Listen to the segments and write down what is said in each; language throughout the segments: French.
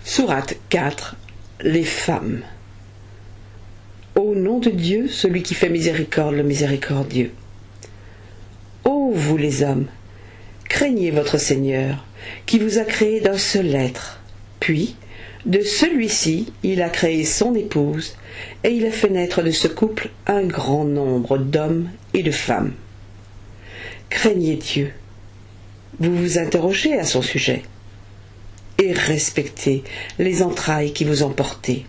Sourate 4. Les femmes. Au nom de Dieu, celui qui fait miséricorde, le miséricordieux. Ô vous les hommes, craignez votre Seigneur, qui vous a créé d'un seul être. Puis, de celui-ci, il a créé son épouse, et il a fait naître de ce couple un grand nombre d'hommes et de femmes. Craignez Dieu. Vous vous interrogez à son sujet. Et respectez les entrailles qui vous ont porté.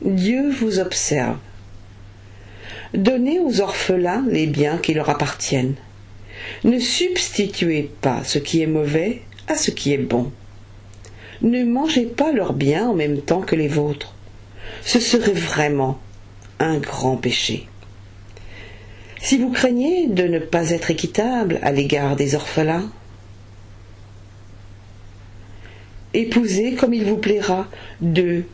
Dieu vous observe. Donnez aux orphelins les biens qui leur appartiennent. Ne substituez pas ce qui est mauvais à ce qui est bon. Ne mangez pas leurs biens en même temps que les vôtres. Ce serait vraiment un grand péché. Si vous craignez de ne pas être équitable à l'égard des orphelins, épousez comme il vous plaira 2,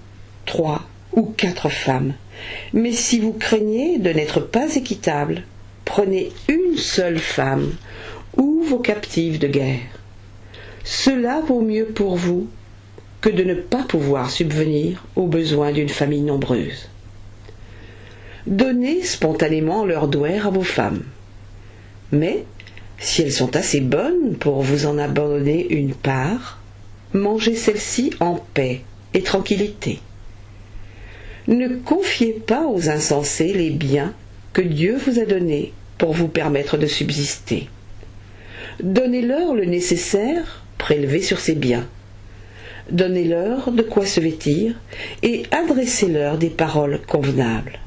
3 ou 4 femmes. Mais si vous craignez de n'être pas équitable, prenez une seule femme ou vos captives de guerre. Cela vaut mieux pour vous que de ne pas pouvoir subvenir aux besoins d'une famille nombreuse. Donnez spontanément leur douaire à vos femmes. Mais, si elles sont assez bonnes pour vous en abandonner une part, mangez celle-ci en paix et tranquillité. Ne confiez pas aux insensés les biens que Dieu vous a donnés pour vous permettre de subsister. Donnez-leur le nécessaire prélevé sur ces biens. Donnez-leur de quoi se vêtir et adressez-leur des paroles convenables.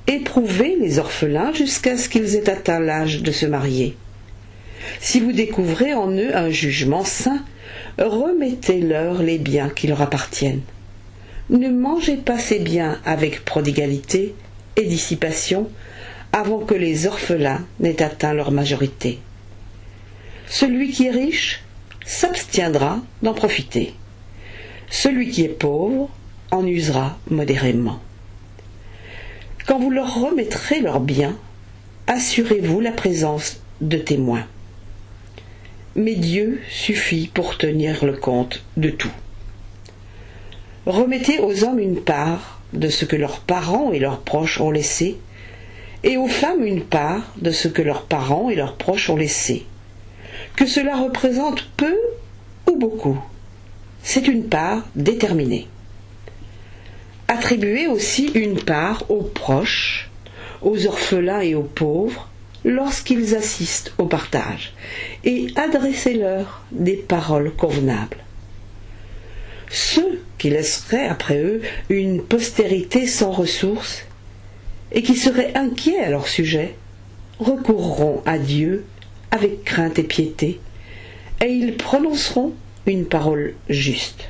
Éprouvez les orphelins jusqu'à ce qu'ils aient atteint l'âge de se marier. Si vous découvrez en eux un jugement sain, remettez-leur les biens qui leur appartiennent. Ne mangez pas ces biens avec prodigalité et dissipation avant que les orphelins n'aient atteint leur majorité. Celui qui est riche s'abstiendra d'en profiter. Celui qui est pauvre en usera modérément. Quand vous leur remettrez leurs biens, assurez-vous la présence de témoins. Mais Dieu suffit pour tenir le compte de tout. Remettez aux hommes une part de ce que leurs parents et leurs proches ont laissé, et aux femmes une part de ce que leurs parents et leurs proches ont laissé. Que cela représente peu ou beaucoup, c'est une part déterminée. Attribuez aussi une part aux proches, aux orphelins et aux pauvres lorsqu'ils assistent au partage, et adressez-leur des paroles convenables. Ceux qui laisseraient après eux une postérité sans ressources et qui seraient inquiets à leur sujet recourront à Dieu avec crainte et piété, et ils prononceront une parole juste.